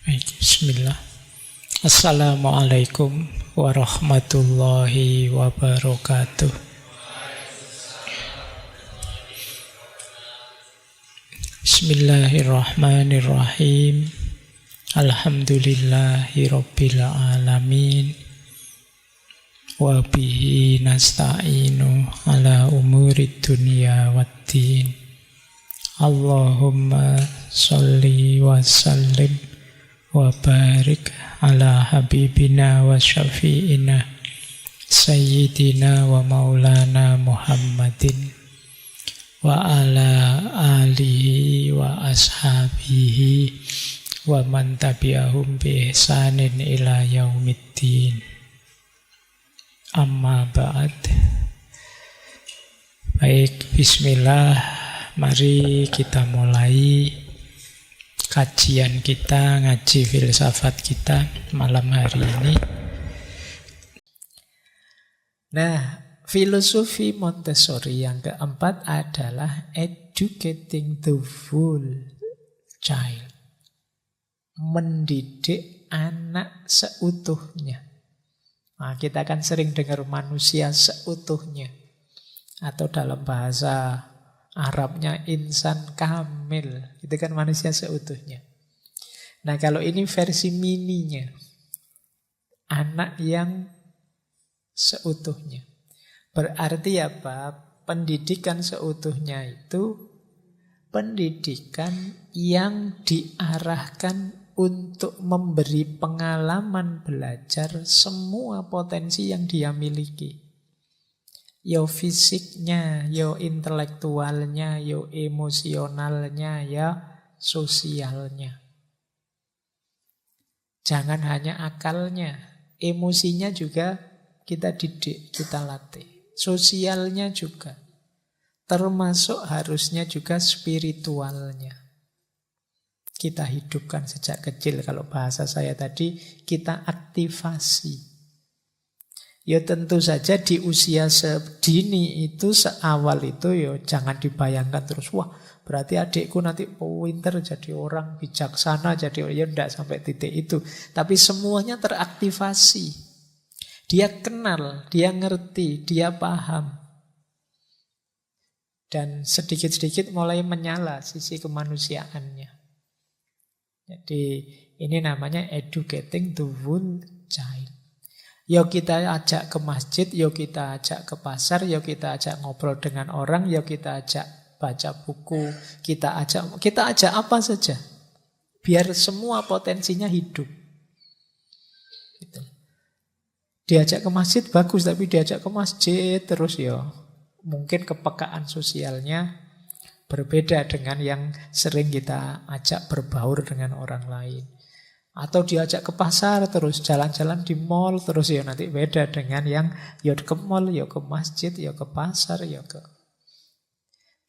Baik, bismillah. Assalamualaikum warahmatullahi wabarakatuh. Bismillahirrahmanirrahim. Alhamdulillahi rabbil alamin. Wa bihi nasta'inu ala umurid dunya waddin. Allahumma sholli wa sallim wa barik ala habibina wa syafi'ina sayyidina wa maulana Muhammadin wa ala alihi wa ashabihi wa man tabi'ahum bi ihsanin ila yaumiddin. Amma ba'd. Baik, bismillah. Mari kita mulai kajian kita, ngaji filsafat kita malam hari ini. Nah, filosofi Montessori yang keempat adalah educating the whole child. Mendidik anak seutuhnya. Nah, kita kan sering dengar manusia seutuhnya. Atau dalam bahasa Arabnya insan kamil. Itu kan manusia seutuhnya. Nah, kalau ini versi mininya. Anak yang seutuhnya. Berarti apa? Pendidikan seutuhnya itu pendidikan yang diarahkan untuk memberi pengalaman belajar semua potensi yang dia miliki. Yo fisiknya, yo intelektualnya, yo emosionalnya, ya sosialnya. Jangan hanya akalnya, emosinya juga kita didik, kita latih. Sosialnya juga. Termasuk harusnya juga spiritualnya. Kita hidupkan sejak kecil, kalau bahasa saya tadi, kita aktivasi. Ya tentu saja di usia sedini itu, seawal itu ya jangan dibayangkan terus, wah berarti adikku nanti pinter jadi orang, bijaksana jadi orang, ya enggak sampai titik itu. Tapi semuanya teraktivasi. Dia kenal, dia ngerti, dia paham. Dan sedikit-sedikit mulai menyala sisi kemanusiaannya. Jadi ini namanya educating the whole child. Yuk kita ajak ke masjid, yuk kita ajak ke pasar, yuk kita ajak ngobrol dengan orang, yuk kita ajak baca buku, kita ajak apa saja. Biar semua potensinya hidup. Gitu. Diajak ke masjid bagus, tapi diajak ke masjid terus ya. Mungkin kepekaan sosialnya berbeda dengan yang sering kita ajak berbaur dengan orang lain. Atau diajak ke pasar terus, jalan-jalan di mall terus, ya nanti beda dengan yang ya ke mall, ya ke masjid, ya ke pasar, ya ke...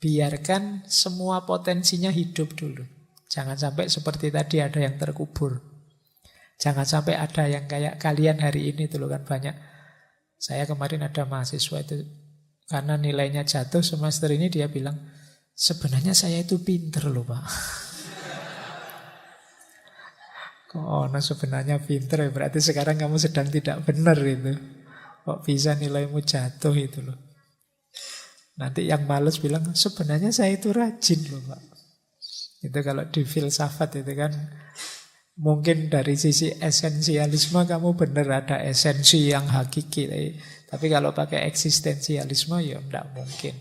Biarkan semua potensinya hidup dulu. Jangan sampai seperti tadi ada yang terkubur. Jangan sampai ada yang kayak kalian hari ini tuh kan banyak. Saya kemarin ada mahasiswa itu, karena nilainya jatuh semester ini, dia bilang, sebenarnya saya itu pinter loh Pak. Kok sebenarnya pinter ya, berarti sekarang kamu sedang tidak benar itu. Kok bisa nilaimu jatuh itu loh. Nanti yang males bilang, sebenarnya saya itu rajin loh Pak. Itu kalau di filsafat itu kan, mungkin dari sisi esensialisme kamu benar, ada esensi yang hakiki. Tapi kalau pakai eksistensialisme ya enggak mungkin.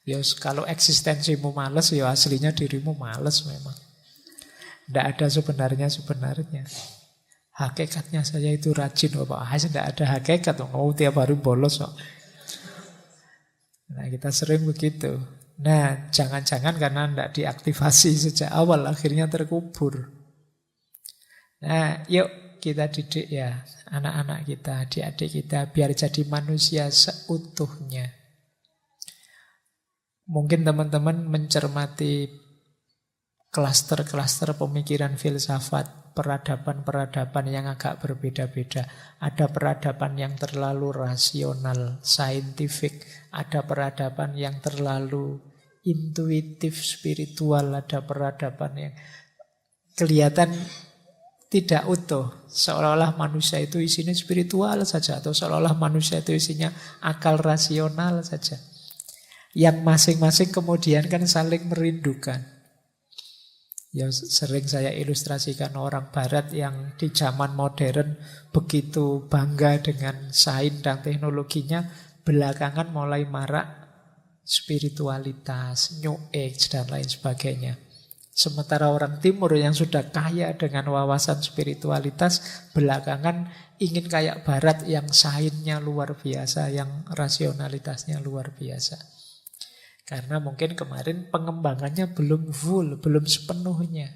Ya kalau eksistensimu males, ya aslinya dirimu males memang. Tidak ada sebenarnya. Hakikatnya saya itu rajin. Pak, tidak ada hakikat. Tiap hari bolos. Nah, kita sering begitu. Nah, jangan-jangan karena tidak diaktifasi sejak awal, akhirnya terkubur. Nah, yuk kita didik ya anak-anak kita, adik-adik kita, biar jadi manusia seutuhnya. Mungkin teman-teman mencermati klaster-klaster pemikiran filsafat, peradaban-peradaban yang agak berbeda-beda. Ada peradaban yang terlalu rasional, saintifik. Ada peradaban yang terlalu intuitif, spiritual. Ada peradaban yang kelihatan tidak utuh. Seolah-olah manusia itu isinya spiritual saja, atau seolah-olah manusia itu isinya akal rasional saja. Yang masing-masing kemudian kan saling merindukan. Ya sering saya ilustrasikan orang barat yang di zaman modern begitu bangga dengan sains dan teknologinya, belakangan mulai marak spiritualitas, New Age dan lain sebagainya. Sementara orang timur yang sudah kaya dengan wawasan spiritualitas, belakangan ingin kayak barat yang sainsnya luar biasa, yang rasionalitasnya luar biasa. Karena mungkin kemarin pengembangannya belum full, belum sepenuhnya.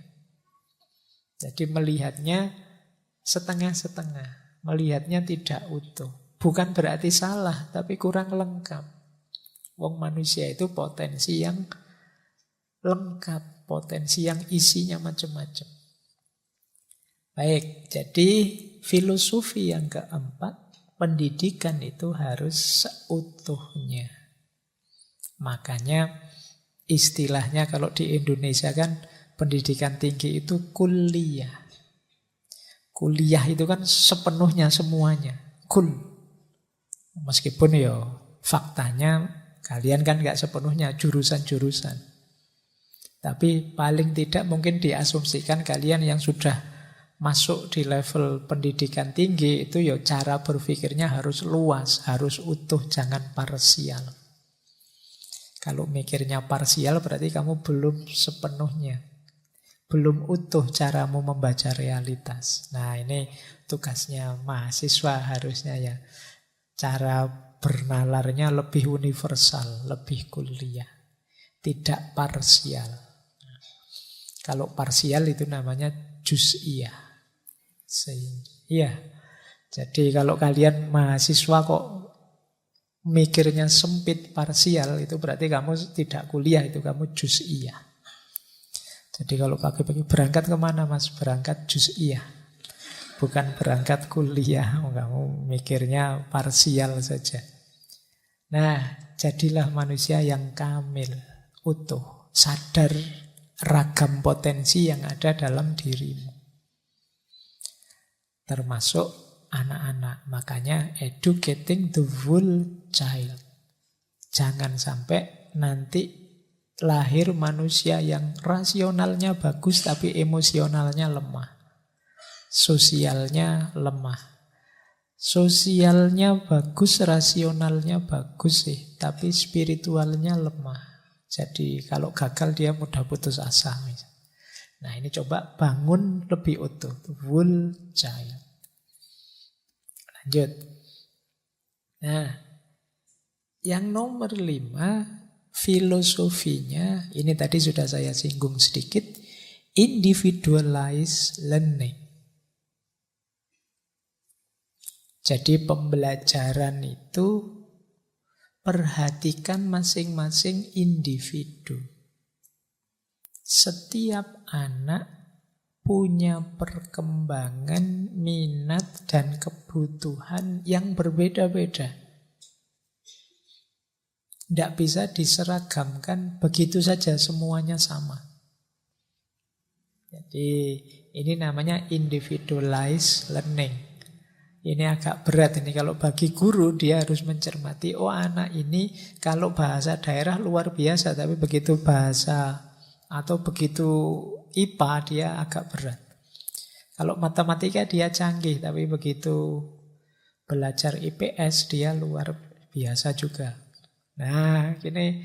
Jadi melihatnya setengah-setengah, melihatnya tidak utuh. Bukan berarti salah, tapi kurang lengkap. Wong manusia itu potensi yang lengkap, potensi yang isinya macam-macam. Baik, jadi filosofi yang keempat, pendidikan itu harus seutuhnya. Makanya istilahnya kalau di Indonesia kan pendidikan tinggi itu kuliah. Kuliah itu kan sepenuhnya semuanya. Kul. Meskipun ya faktanya kalian kan gak sepenuhnya jurusan-jurusan. Tapi paling tidak mungkin diasumsikan kalian yang sudah masuk di level pendidikan tinggi itu ya cara berpikirnya harus luas, harus utuh, jangan parsial. Kalau mikirnya parsial berarti kamu belum sepenuhnya, belum utuh caramu membaca realitas. Nah ini tugasnya mahasiswa harusnya ya. Cara bernalarnya lebih universal, lebih kuliah, tidak parsial. Kalau parsial itu namanya juz'iyah. Iya. Jadi kalau kalian mahasiswa kok mikirnya sempit parsial, itu berarti kamu tidak kuliah, itu kamu juz'iyah. Jadi kalau pagi-pagi berangkat kemana mas? Berangkat juz'iyah. Bukan berangkat kuliah. Kamu mikirnya parsial saja. Nah, jadilah manusia yang kamil, utuh, sadar ragam potensi yang ada dalam dirimu. Termasuk anak-anak. Makanya educating the whole child. Jangan sampai nanti lahir manusia yang rasionalnya bagus tapi emosionalnya lemah. Sosialnya lemah. Sosialnya bagus, rasionalnya bagus sih, tapi spiritualnya lemah. Jadi kalau gagal dia mudah putus asa. Nah ini coba bangun lebih utuh. Whole child. Lanjut. Nah, yang nomor 5, filosofinya, ini tadi sudah saya singgung sedikit, individualized learning. Jadi pembelajaran itu perhatikan masing-masing individu. Setiap anak punya perkembangan, minat, dan kebutuhan yang berbeda-beda. Tidak bisa diseragamkan begitu saja semuanya sama. Jadi ini namanya individualized learning. Ini agak berat ini kalau bagi guru, dia harus mencermati, oh anak ini kalau bahasa daerah luar biasa, tapi begitu bahasa atau begitu IPA dia agak berat. Kalau matematika dia canggih, tapi begitu belajar IPS dia luar biasa juga. Nah, ini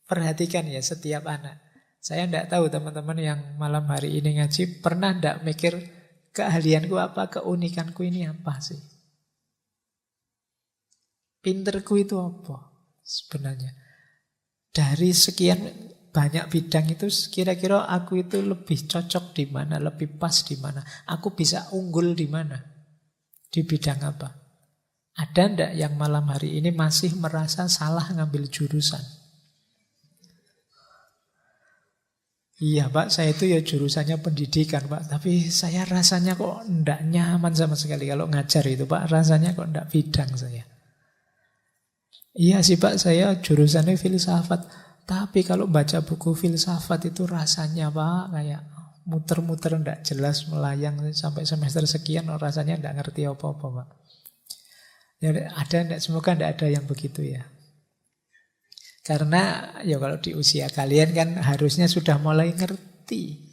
perhatikan ya setiap anak. Saya tidak tahu teman-teman yang malam hari ini ngaji pernah tidak mikir keahlianku apa, keunikanku ini apa sih? Pinterku itu apa sebenarnya? Dari sekian banyak bidang itu kira-kira aku itu lebih cocok di mana, lebih pas di mana? Aku bisa unggul di mana? Di bidang apa? Ada ndak yang malam hari ini masih merasa salah ngambil jurusan? Iya Pak, saya itu ya jurusannya pendidikan Pak, tapi saya rasanya kok ndak nyaman sama sekali kalau ngajar itu Pak, rasanya kok ndak bidang saya. Iya sih Pak, saya jurusannya filsafat, tapi kalau baca buku filsafat itu rasanya Pak kayak muter-muter ndak jelas, melayang sampai semester sekian, rasanya ndak ngerti apa-apa, Pak. Ya, ada ndak? Semoga ndak ada yang begitu ya. Karena ya kalau di usia kalian kan harusnya sudah mulai ngerti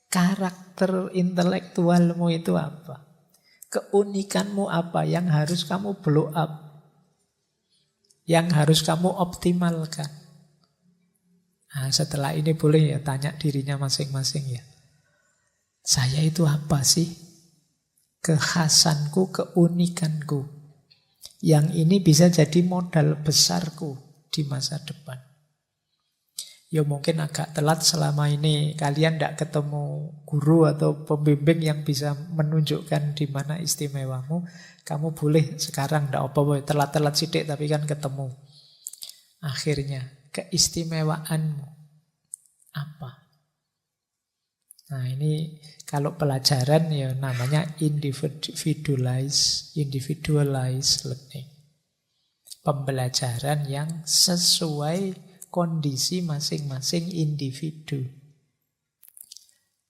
karakter intelektualmu itu apa. Keunikanmu apa yang harus kamu blow up, yang harus kamu optimalkan. Nah, setelah ini boleh ya tanya dirinya masing-masing ya. Saya itu apa sih? Kekhasanku, keunikanku. Yang ini bisa jadi modal besarku di masa depan. Ya mungkin agak telat selama ini kalian tidak ketemu guru atau pembimbing yang bisa menunjukkan di mana istimewamu. Kamu boleh sekarang, tidak apa-apa, telat-telat sidik tapi kan ketemu. Akhirnya keistimewaanmu apa? Nah ini kalau pelajaran ya namanya individualized learning. Pembelajaran yang sesuai kondisi masing-masing individu.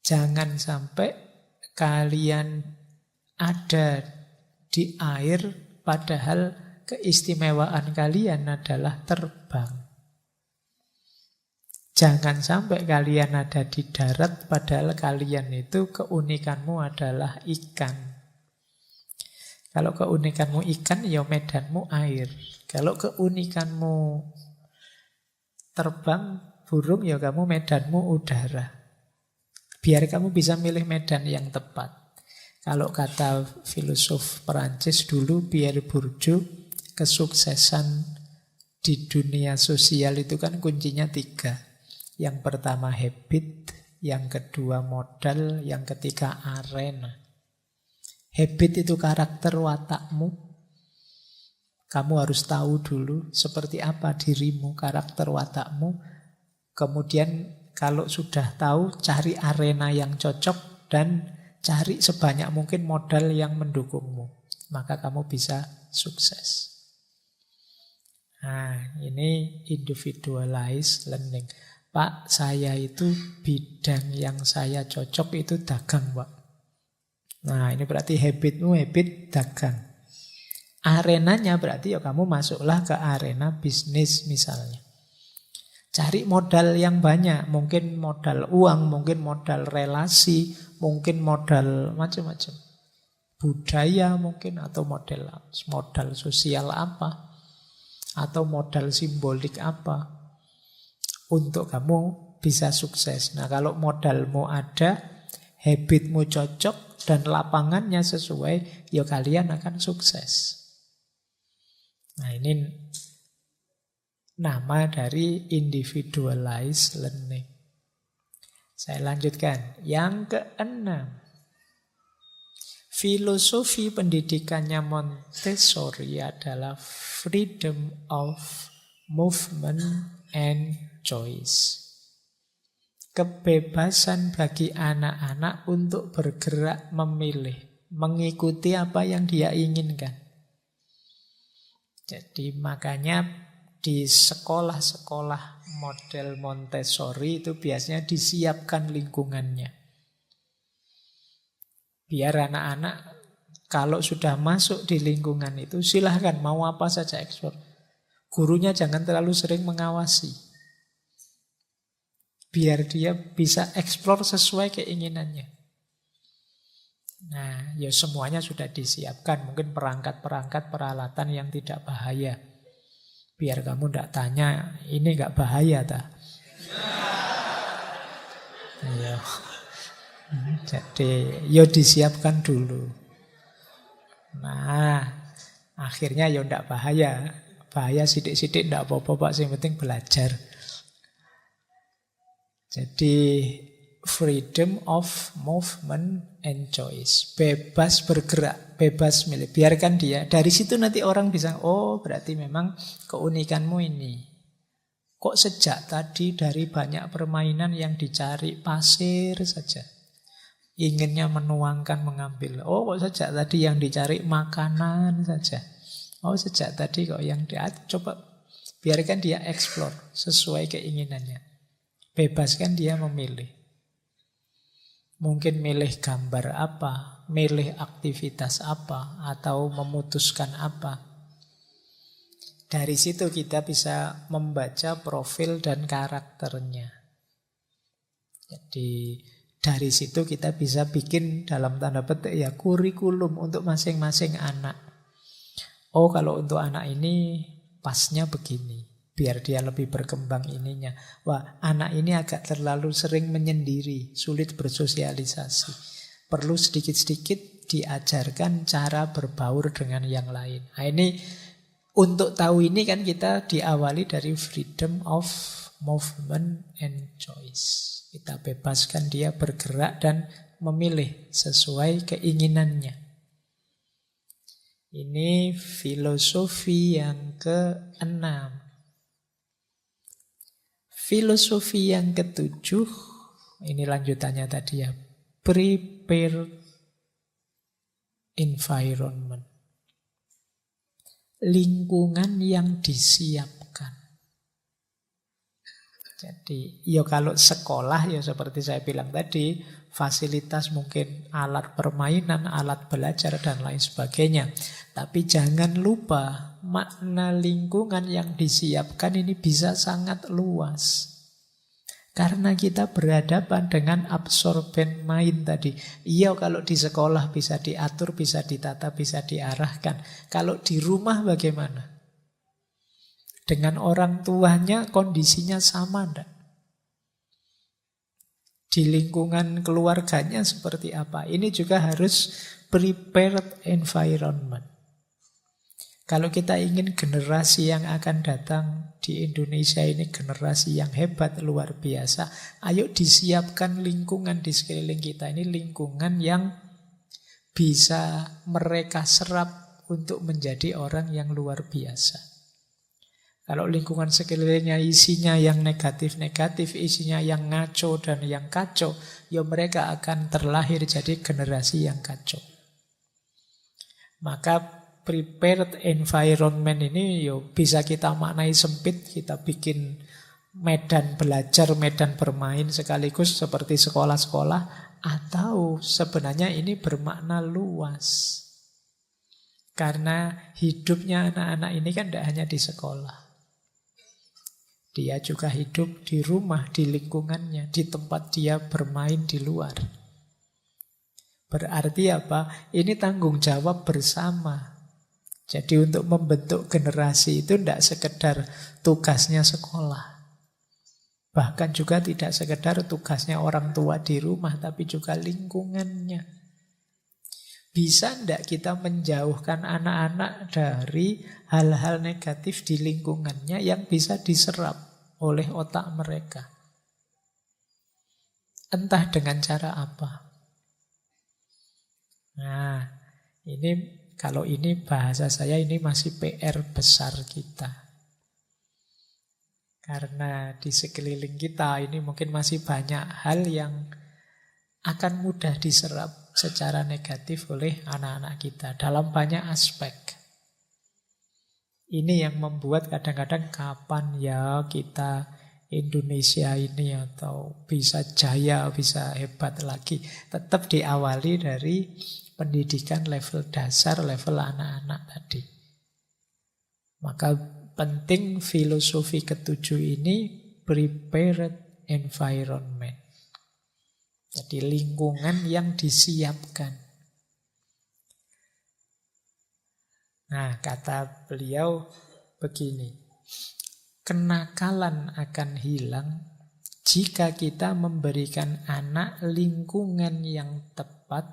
Jangan sampai kalian ada di air padahal keistimewaan kalian adalah terbang. Jangan sampai kalian ada di darat padahal kalian itu keunikanmu adalah ikan. Kalau keunikanmu ikan, ya medanmu air. Kalau keunikanmu terbang, burung, ya kamu medanmu udara. Biar kamu bisa milih medan yang tepat. Kalau kata filosof Perancis dulu, Pierre Bourdieu, kesuksesan di dunia sosial itu kan kuncinya 3. Yang pertama habit, yang kedua modal, yang ketiga arena. Habit itu karakter watakmu. Kamu harus tahu dulu seperti apa dirimu, karakter watakmu. Kemudian kalau sudah tahu, cari arena yang cocok dan cari sebanyak mungkin modal yang mendukungmu. Maka kamu bisa sukses. Nah, ini individualized learning. Pak, saya itu bidang yang saya cocok itu dagang, Pak. Nah, ini berarti habitmu habit dagang. Arenanya berarti ya kamu masuklah ke arena bisnis misalnya. Cari modal yang banyak, mungkin modal uang, mungkin modal relasi, mungkin modal macam-macam. Budaya mungkin, atau modal sosial apa, atau modal simbolik apa, untuk kamu bisa sukses. Nah kalau modalmu ada, habitmu cocok, dan lapangannya sesuai, ya kalian akan sukses. Nah ini nama dari individualized learning. Saya lanjutkan. Yang keenam. Filosofi pendidikannya Montessori adalah freedom of movement and choice. Kebebasan bagi anak-anak untuk bergerak memilih, mengikuti apa yang dia inginkan. Jadi makanya di sekolah-sekolah model Montessori itu biasanya disiapkan lingkungannya. Biar anak-anak kalau sudah masuk di lingkungan itu silahkan mau apa saja eksplor. Gurunya jangan terlalu sering mengawasi. Biar dia bisa eksplor sesuai keinginannya. Nah, ya semuanya sudah disiapkan. Mungkin perangkat-perangkat peralatan yang tidak bahaya. Biar kamu tidak tanya, ini nggak bahaya tak? Ya. Jadi, ya disiapkan dulu. Nah, akhirnya ya tidak bahaya. Bahaya sidik-sidik tidak apa-apa Pak, yang penting belajar. Jadi freedom of movement and choice. Bebas bergerak, bebas milih. Biarkan dia. Dari situ nanti orang bisa, oh berarti memang keunikanmu ini. Kok sejak tadi dari banyak permainan yang dicari pasir saja. Inginnya menuangkan, mengambil. Oh kok sejak tadi yang dicari makanan saja. Oh sejak tadi kok yang coba biarkan dia explore sesuai keinginannya. Bebaskan dia memilih. Mungkin milih gambar apa, milih aktivitas apa, atau memutuskan apa. Dari situ kita bisa membaca profil dan karakternya. Jadi dari situ kita bisa bikin dalam tanda petik ya kurikulum untuk masing-masing anak. Oh, kalau untuk anak ini pasnya begini, biar dia lebih berkembang ininya. Wah, anak ini agak terlalu sering menyendiri, sulit bersosialisasi. Perlu sedikit-sedikit diajarkan cara berbaur dengan yang lain. Nah, ini untuk tahu ini kan kita diawali dari freedom of movement and choice. Kita bebaskan dia bergerak dan memilih sesuai keinginannya. Ini filosofi yang ke-6. Filosofi yang ke-7, ini lanjutannya tadi ya. Prepare environment. Lingkungan yang disiapkan. Jadi, ya kalau sekolah ya seperti saya bilang tadi, fasilitas mungkin alat permainan, alat belajar dan lain sebagainya. Tapi jangan lupa makna lingkungan yang disiapkan ini bisa sangat luas. Karena kita berhadapan dengan absorben mind tadi. Iya, kalau di sekolah bisa diatur, bisa ditata, bisa diarahkan. Kalau di rumah bagaimana? Dengan orang tuanya kondisinya sama enggak? Di lingkungan keluarganya seperti apa? Ini juga harus prepared environment. Kalau kita ingin generasi yang akan datang di Indonesia ini generasi yang hebat, luar biasa, ayo disiapkan lingkungan di sekeliling kita. Ini lingkungan yang bisa mereka serap untuk menjadi orang yang luar biasa. Kalau lingkungan sekelilingnya isinya yang negatif-negatif, isinya yang ngaco dan yang kacau, ya mereka akan terlahir jadi generasi yang kacau. Maka prepared environment ini ya bisa kita maknai sempit, kita bikin medan belajar, medan bermain sekaligus seperti sekolah-sekolah, atau sebenarnya ini bermakna luas. Karena hidupnya anak-anak ini kan tidak hanya di sekolah. Dia juga hidup di rumah, di lingkungannya, di tempat dia bermain di luar. Berarti apa? Ini tanggung jawab bersama. Jadi untuk membentuk generasi itu tidak sekedar tugasnya sekolah. Bahkan juga tidak sekedar tugasnya orang tua di rumah, tapi juga lingkungannya. Bisa tidak kita menjauhkan anak-anak dari hal-hal negatif di lingkungannya yang bisa diserap oleh otak mereka? Entah dengan cara apa. Nah, kalau ini bahasa saya ini masih PR besar kita. Karena di sekeliling kita ini mungkin masih banyak hal yang akan mudah diserap secara negatif oleh anak-anak kita dalam banyak aspek. Ini yang membuat kadang-kadang kapan ya kita Indonesia ini atau bisa jaya, bisa hebat lagi. Tetap diawali dari pendidikan level dasar, level anak-anak tadi. Maka penting filosofi ketujuh ini prepared environment. Jadi lingkungan yang disiapkan. Nah, kata beliau begini. Kenakalan akan hilang jika kita memberikan anak lingkungan yang tepat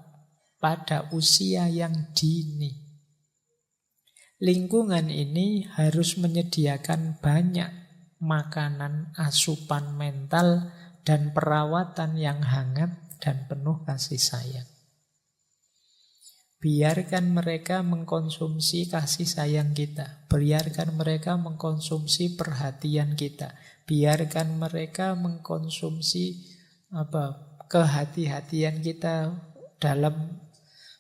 pada usia yang dini. Lingkungan ini harus menyediakan banyak makanan, asupan mental, dan perawatan yang hangat dan penuh kasih sayang. Biarkan mereka mengkonsumsi kasih sayang kita. Biarkan mereka mengkonsumsi perhatian kita. Biarkan mereka mengkonsumsi kehati-hatian kita dalam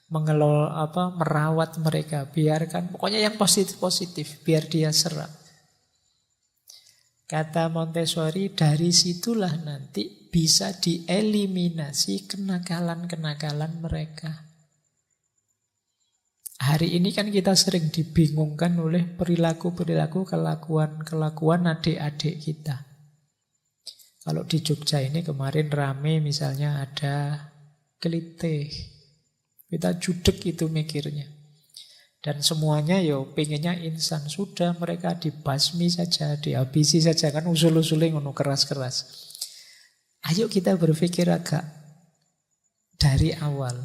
mengelola merawat mereka. Biarkan pokoknya yang positif-positif biar dia serap. Kata Montessori, dari situlah nanti bisa dieliminasi kenakalan-kenakalan mereka. Hari ini kan kita sering dibingungkan oleh perilaku-perilaku, kelakuan-kelakuan adik-adik kita. Kalau di Jogja ini kemarin rame misalnya ada kelitih. Kita judek itu mikirnya. Dan semuanya pengennya instan. Sudah mereka dibasmi saja, dihabisi saja. Kan usul-usulnya ngono keras-keras. Ayo kita berpikir agak dari awal.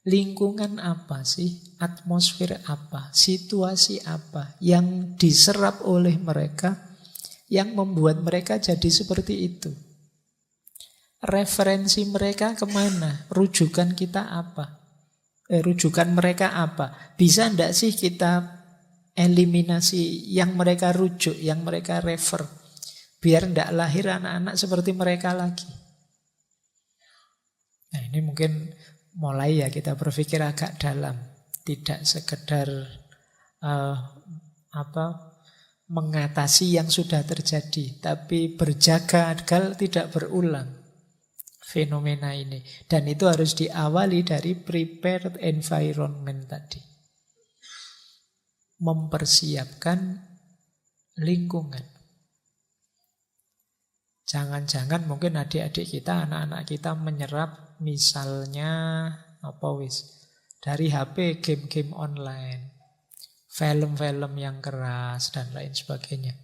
Lingkungan apa sih? Atmosfer apa? Situasi apa yang diserap oleh mereka yang membuat mereka jadi seperti itu? Referensi mereka kemana? Rujukan kita apa? Rujukan mereka apa? Bisa enggak sih kita eliminasi yang mereka rujuk, yang mereka refer? Biar enggak lahir anak-anak seperti mereka lagi. Nah ini mungkin mulai ya kita berpikir agak dalam. Tidak sekedar mengatasi yang sudah terjadi, tapi berjaga agar tidak berulang fenomena ini. Dan itu harus diawali dari prepared environment tadi. Mempersiapkan lingkungan. Jangan-jangan mungkin adik-adik kita, anak-anak kita menyerap misalnya dari HP game-game online, film-film yang keras dan lain sebagainya.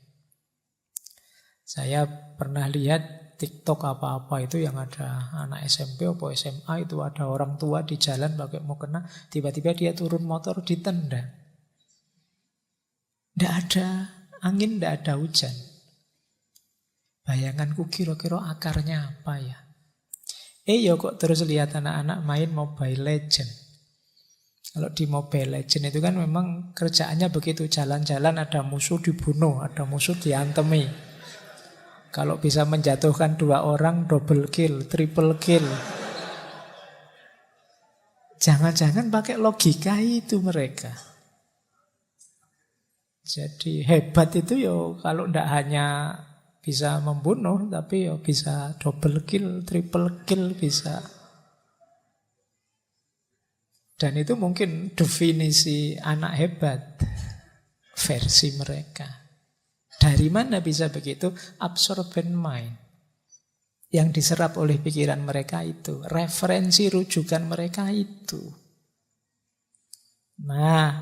Saya pernah lihat TikTok apa-apa itu yang ada anak SMP atau SMA itu ada orang tua di jalan pakai mukena, tiba-tiba dia turun motor ditendang. Tidak ada angin, tidak ada hujan. Bayanganku kira-kira akarnya apa ya? Kok terus lihat anak-anak main Mobile Legend. Kalau di Mobile Legend itu kan memang kerjaannya begitu, jalan-jalan ada musuh dibunuh, ada musuh diantemi. Kalau bisa menjatuhkan 2 orang, double kill, triple kill. Jangan-jangan pakai logika itu mereka. Jadi hebat itu kalau tidak hanya bisa membunuh, tapi bisa double kill, triple kill bisa. Dan itu mungkin definisi anak hebat versi mereka. Dari mana bisa begitu? Absorbent mind. Yang diserap oleh pikiran mereka itu. Referensi rujukan mereka itu. Nah,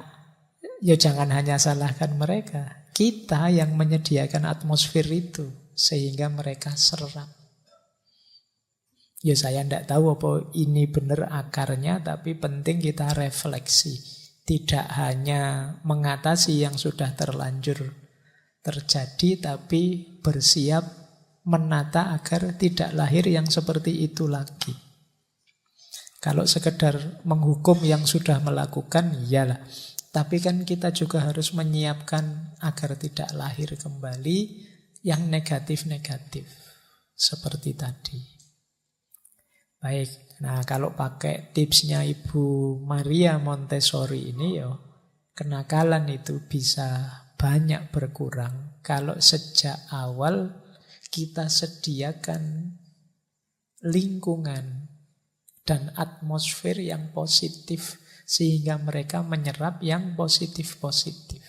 jangan hanya salahkan mereka. Kita yang menyediakan atmosfer itu. Sehingga mereka serap. Saya tidak tahu apa ini benar akarnya, tapi penting kita refleksi. Tidak hanya mengatasi yang sudah terlanjur terjadi, tapi bersiap menata agar tidak lahir yang seperti itu lagi. Kalau sekedar menghukum yang sudah melakukan, iyalah. Tapi kan kita juga harus menyiapkan agar tidak lahir kembali yang negatif-negatif. Seperti tadi. Baik, nah kalau pakai tipsnya Ibu Maria Montessori ini kenakalan itu bisa banyak berkurang kalau sejak awal kita sediakan lingkungan dan atmosfer yang positif sehingga mereka menyerap yang positif-positif.